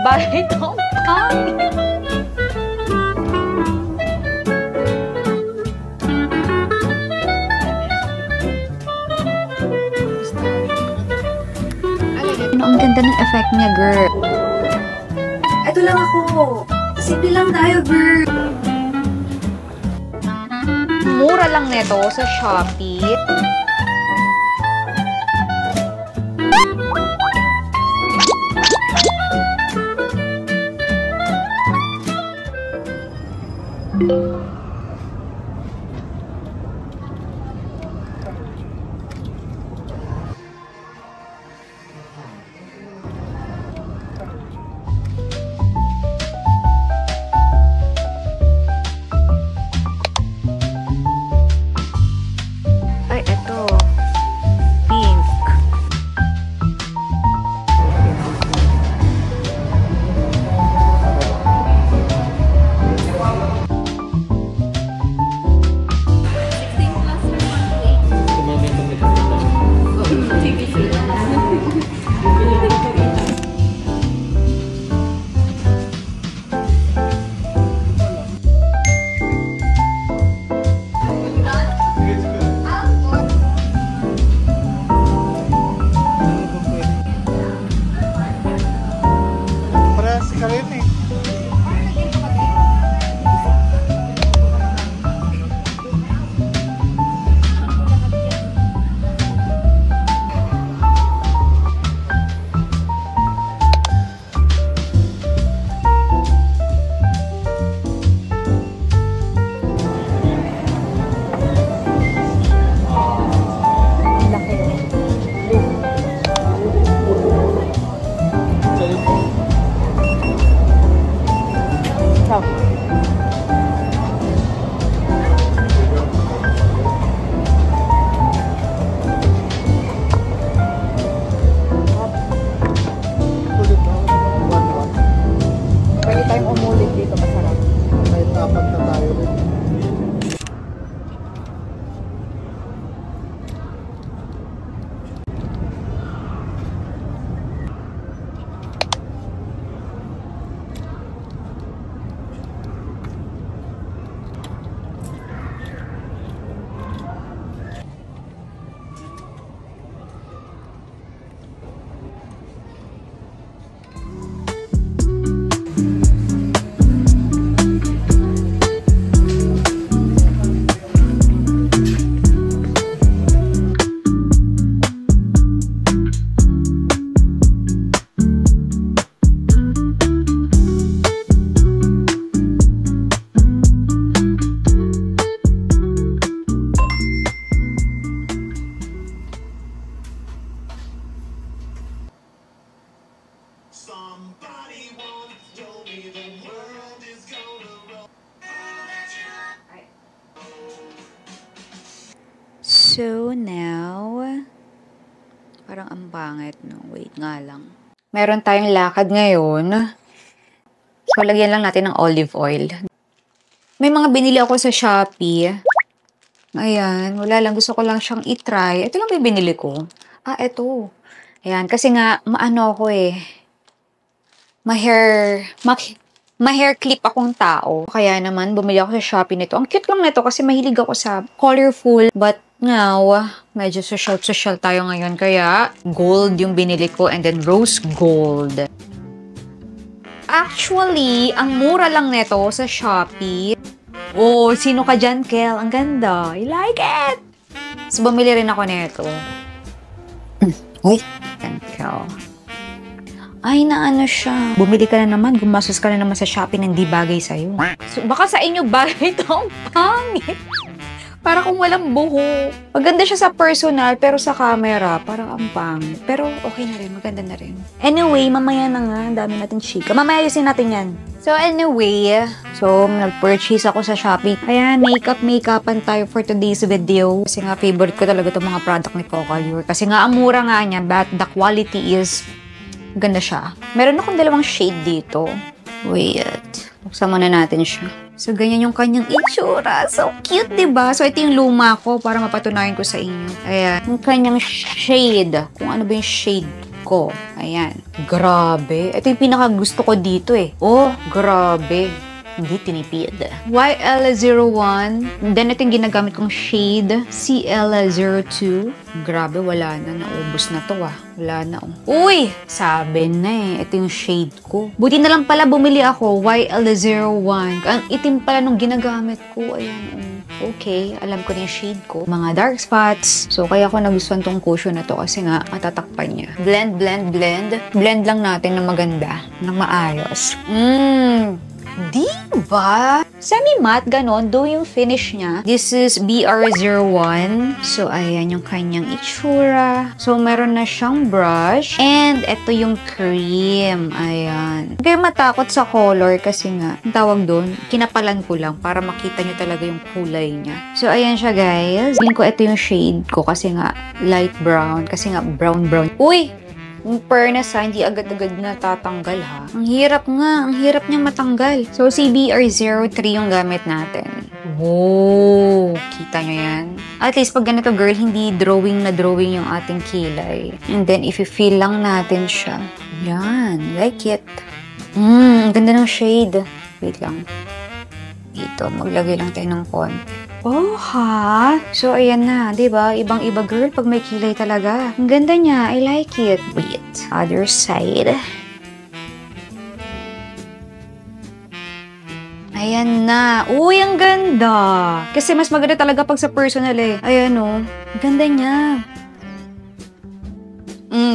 bagay itong pangit. Ang ganda ng effect niya, girl. Ito lang ako. Simple lang tayo, girl. Mura lang nito sa Shopee. Ay, eto. Pink. Pwede tayong umulit dito, masarap. Kahit apat na tayo rin. So now, parang ang pangit, no? Wait nga lang. Meron tayong lakad ngayon. So, lagyan lang natin ng olive oil. May mga binili ako sa Shopee. Ayan, wala lang. Gusto ko lang siyang itry. Ito lang may binili ko. Ah, ito. Ayan, kasi nga, maano ako eh. Ma-hair clip akong tao. Kaya naman, bumili ako sa Shopee nito. Ang cute lang nito kasi mahilig ako sa colorful. But now, medyo social tayo ngayon. Kaya, gold yung binili ko and then rose gold. Actually, ang mura lang nito sa Shopee. Oh, sino ka dyan, Kel? Ang ganda. I like it! So, bumili rin ako nito. Uy, Kel. Ay, naano siya. Bumili ka na naman, gumastos ka na naman sa Shopee na hindi bagay sa'yo. So, baka sa inyo bagay ito ang pangit. Para kung walang buho. Maganda siya sa personal, pero sa camera, parang ang pangit. Pero okay na rin, maganda na rin. Anyway, mamaya na nga, ang dami natin chika. Mamaya ayusin natin yan. So anyway, nag-purchase ako sa Shopee. Kaya makeup-makeupan tayo for today's video. Kasi nga, favorite ko talaga itong mga product ni Focallure. Kasi nga, ang mura nga niya, but the quality is ganda siya. Meron akong dalawang shade dito. Wait. Buksan muna natin siya. So, ganyan yung kanyang itsura. So, cute, diba? So, ito yung luma ko para mapatunayan ko sa inyo. Ayan. Yung kanyang shade. Kung ano ba yung shade. ko. Ayan. Grabe. Ito yung pinakagusto ko dito eh. Oh, grabe. Hindi tinipid. YL01. Then, ito yung ginagamit kong shade. CL02. Grabe, wala na. Naubos na to ah. Wala na. Uy! Sabi na eh. Ito yung shade ko. Buti na lang pala bumili ako. YL01. Ang itim pala nung ginagamit ko. Ayan. Okay, alam ko na yung shade ko. Mga dark spots. So, kaya ko nagustuhan tong cushion na to kasi nga, matatakpan niya. Blend, blend, blend. Blend lang natin na maganda. Na maayos. Diba? Semi-matte, ganon. Do yung finish niya. This is BR01. So, ayan yung kanyang itsura. So, meron na siyang brush. And, ito yung cream. Ayan. Huwag kayong matakot sa color kasi nga, ang tawag doon, kinapalan ko lang para makita nyo talaga yung kulay niya. So, ayan siya, guys. Feeling ko ito yung shade ko kasi nga, light brown. Kasi nga, brown-brown. Uy! Yung fairness ha, hindi agad-agad na tatanggal ha. Ang hirap nga, ang hirap niya matanggal. So, CBR03 yung gamit natin. Wow! Kita nyo yan? At least pag ganito girl, hindi drawing na drawing yung ating kilay. And then, if you feel lang natin siya. Yan, like it. Ang ganda ng shade. Wait lang. Dito, maglagay lang tayo ng konti. Oh, ha? So, ayan na. Diba? Ibang-iba, girl, pag may kilay talaga. Ang ganda niya. I like it. Wait. Other side. Ayan na. Uy, ang ganda. Kasi mas maganda talaga pag sa personal eh. Ayan o. Ang ganda niya.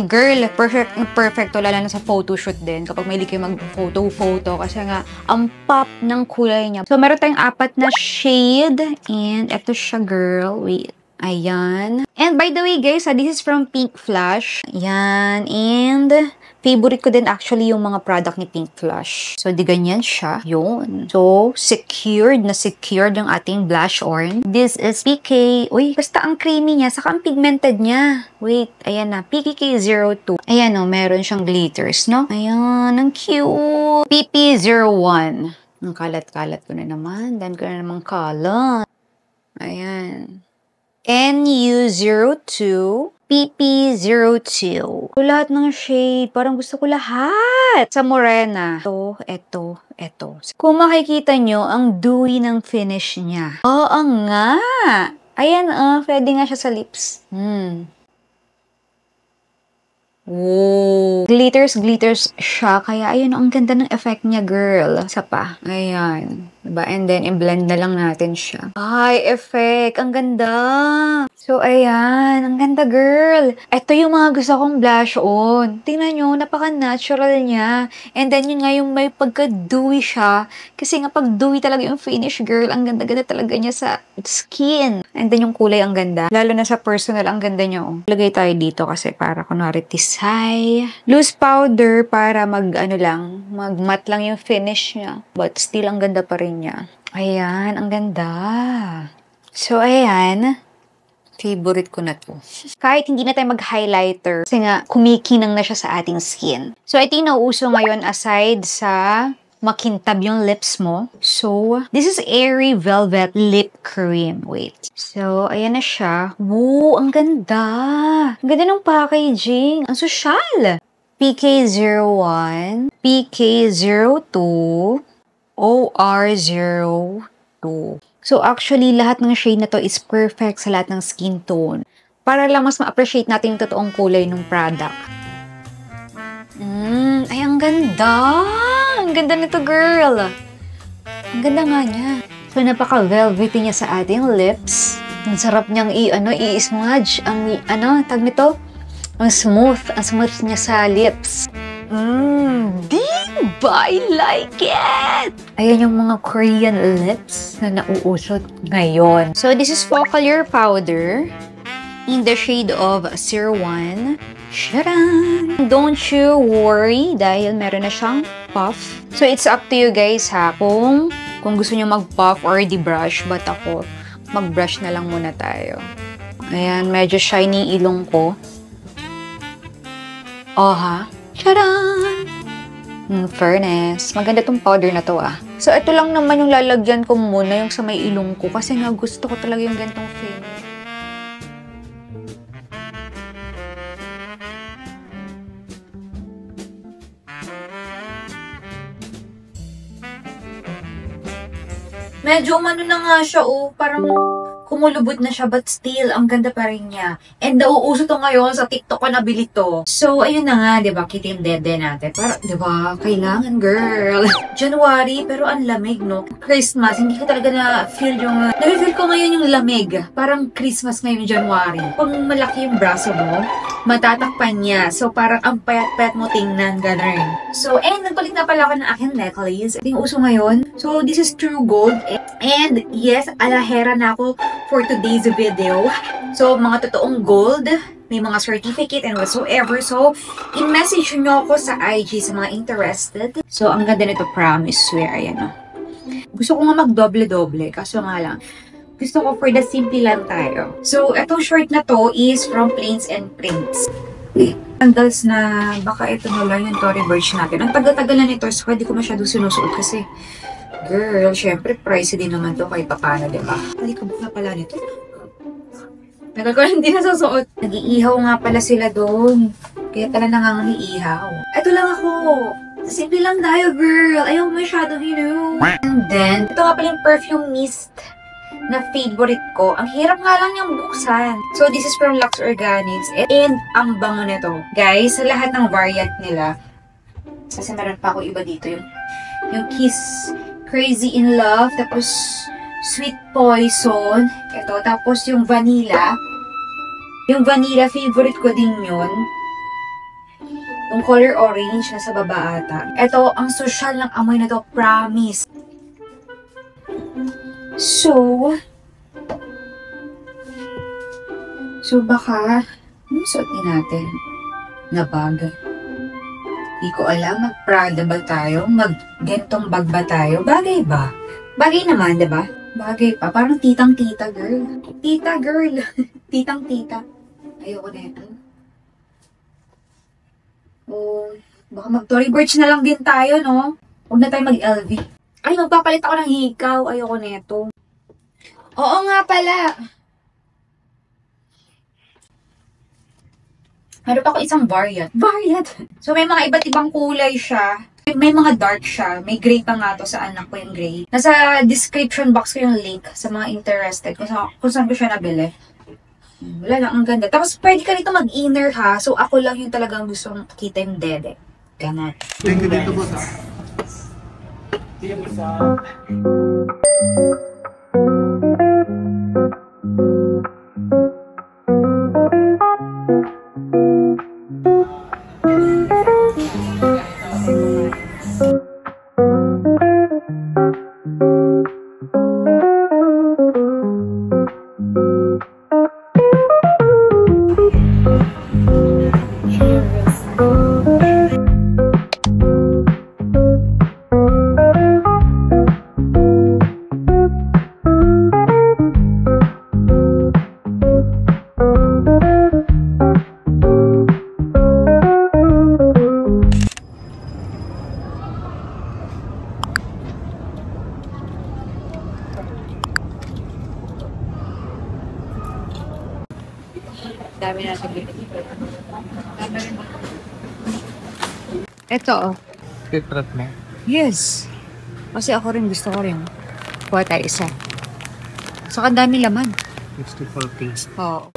Girl, perfecto lalo na sa photoshoot din kapag may kayo mag-photo kasi nga ang pop ng kulay niya. So, meron tayong 4 na shade and eto siya, girl. Wait. Ayan. And by the way, guys, this is from Pink Flash. Ayan. And favorite ko din actually yung mga product ni Pink Flash. So, di ganyan siya. Yun. So, secured na secured yung ating blush on. This is PK. Uy, basta ang creamy niya. Saka ang pigmented niya. Wait, ayan na. PKK02. Ayan o, meron siyang glitters, no? Ayan, ang cute. PP01. Ang kalat-kalat ko na naman. Dan ko na naman kalat. Ayan. NU02. PP02. So, lahat ng shade, parang gusto ko lahat. Sa Morena. Ito. Kung makikita nyo, ang dewy ng finish niya. Oo nga. Ayan, pwede nga siya sa lips. Wow. Glitters siya. Kaya, ayun, ang ganda ng effect niya, girl. Isa pa. Ayan. Diba? And then, i-blend na lang natin siya. Ay, effect. Ang ganda. So, ayan. Ang ganda, girl. Ito yung mga gusto kong blush on. Tingnan nyo, napaka-natural niya. And then, yun nga yung may pagka-dewy siya. Kasi nga, pag dewy talaga yung finish, girl, ang ganda-ganda talaga niya sa skin. And then, yung kulay ang ganda. Lalo na sa personal, ang ganda niya. Oh. Lagay tayo dito kasi para kunwari tisay. Loose powder para mag-matte lang yung finish niya. But still, ang ganda pa rin niya. Ayan, ang ganda. So, ayan. Favorite ko na to. Kahit hindi na tayo mag-highlighter, kasi nga, kumikinang na siya sa ating skin. So, ito yung nauuso ngayon aside sa makintab yung lips mo. So, this is Airy Velvet Lip Cream. Wait. So, ayan na siya. Wow, ang ganda. Ang ganda ng packaging. Ang sosyal. PK01, PK02, OR02. So, actually, lahat ng shade na to is perfect sa lahat ng skin tone. Para lang mas ma-appreciate natin yung totoong kulay ng product. Ay, ang ganda! Ang ganda nito, girl! Ang ganda nga niya. So, napaka-velvety niya sa ating lips. Ang sarap niyang i-smudge. Ang, tag nito? Ang smooth niya sa lips. Diba? I like it! Ayan yung mga Korean lips na nauusot ngayon. So, this is Focalier Powder in the shade of 01. Sharan! Don't you worry dahil meron na siyang puff. So, it's up to you guys ha kung gusto nyo mag-puff or di-brush. But ako, mag-brush na lang muna tayo. Ayan, medyo shiny ilong ko. Oh ha? Sharan! Fairness. Maganda tong powder na to ah. So, ito lang naman yung lalagyan ko muna yung sa may ilong ko kasi nga gusto ko talaga yung gantong finish. Medyo umano na nga siya, parang kumulubot na siya, but still, ang ganda pa rin niya. And nauuso to ngayon, sa TikTok ko nabili to. So, ayun na nga, diba, kita yung dede natin. Para, diba, kailangan, girl. January, pero ang lamig, no? Christmas, hindi ko talaga na-feel yung, na-feel ko ngayon yung lamig. Parang Christmas ngayon, January. Pag malaki yung braso mo, matatakpan niya. So, parang ang payat-payat mo tingnan, ganun. So, and nagpalit na pala ako ng aking necklace. Ito yung uso ngayon. So, this is True Gold. And, yes, alahera na ako for today's video. So, mga totoong gold, may mga certificate and whatsoever. So, i-message nyo ako sa IG sa mga interested. So, ang ganda nito, promise, swear, ayan o. Gusto ko nga mag-doble-doble, kaso nga lang, gusto ko for the simple lang tayo. So, itong short na to is from Plains and Prints. Sandals na, baka ito na lang yung Tory Burch natin. Ang tagal-tagal na nito, so hindi ko masyado sinusuot kasi, girl, syempre, pricey din naman to kahit papano, diba? Halikabok na pala nito. Tagal ko hindi nasusuot. Nag-iihaw nga pala sila doon. Kaya tala nangangiihaw. Ito lang ako. Simple lang tayo, girl. Ayaw masyado, And then, ito nga pala yung perfume mist na favorite ko. Ang hirap nga lang niyang buksan. So, this is from Lux Organics. And, ang bango nito. Guys, sa lahat ng variant nila, kasi meron pa ako iba dito. Yung Kiss Crazy in Love. Tapos, Sweet Poison. Ito. Tapos, yung Vanilla. Yung Vanilla, favorite ko din yun. Yung color orange na sa baba ata. Ito, ang social ng amoy na to, promise. So baka, suotin natin na bag. Hindi ko alam, mag-Prada ba tayo? Mag-gentong bag ba tayo? Bagay ba? Bagay naman, diba? Bagay pa. Parang titang-tita, girl. Tita, girl. Titang-tita. Ayoko na ito. Baka mag-Tory Burch na lang din tayo, no? Huwag na tayo mag-LV. Ay, magpapalit ako ng hikaw. Ayoko neto. Oo nga pala. Meron pa ako isang variant. Variant! So, may mga iba't ibang kulay siya. May mga dark siya. May gray pa nga to sa anak ko yung gray. Nasa description box ko yung link sa mga interested. Kung saan ko siya nabili. Wala lang, ang ganda. Tapos, pwede ka rito mag-inner ha. So, ako lang yung talagang gusto kita yung dede. Ganon. Thank you dito, boss. Dami na sa bilis. Ito, Favorite mo? Yes. Kasi ako rin, gusto ko rin. Kuha tayo isa. Saka dami laman. 64 piece. Oo.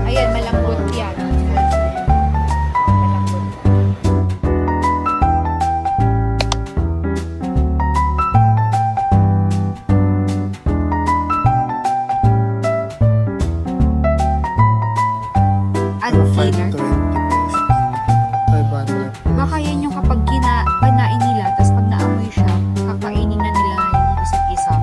Ayan, malambot yan. Malambot. Ano, thinner? 520 pesos. 500. Baka yan yung kapag panain nila, tapos pag naamoy siya, kakainin na nila yung isa't isa.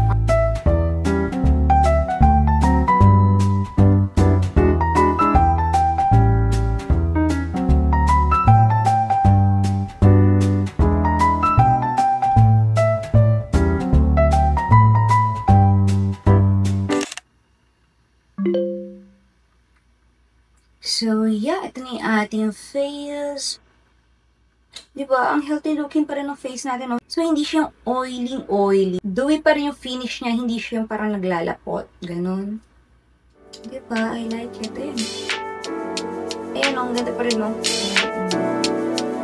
So, yeah, ito na yung ating face. Diba? Ang healthy looking pa rin ng face natin. No? So, hindi siyang oily. Dewy pa rin yung finish niya. Hindi siya yung parang naglalapot. Ganon. Diba? I like it. Ayan. Ayan, ang ganda pa rin, no?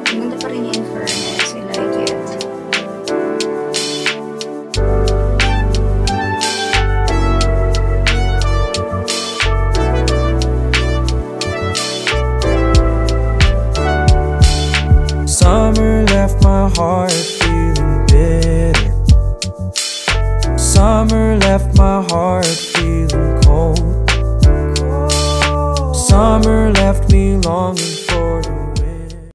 Ang ganda pa rin niya in fairness. I like it. Summer left my heart feeling bitter. Summer left my heart feeling cold. Summer left me longing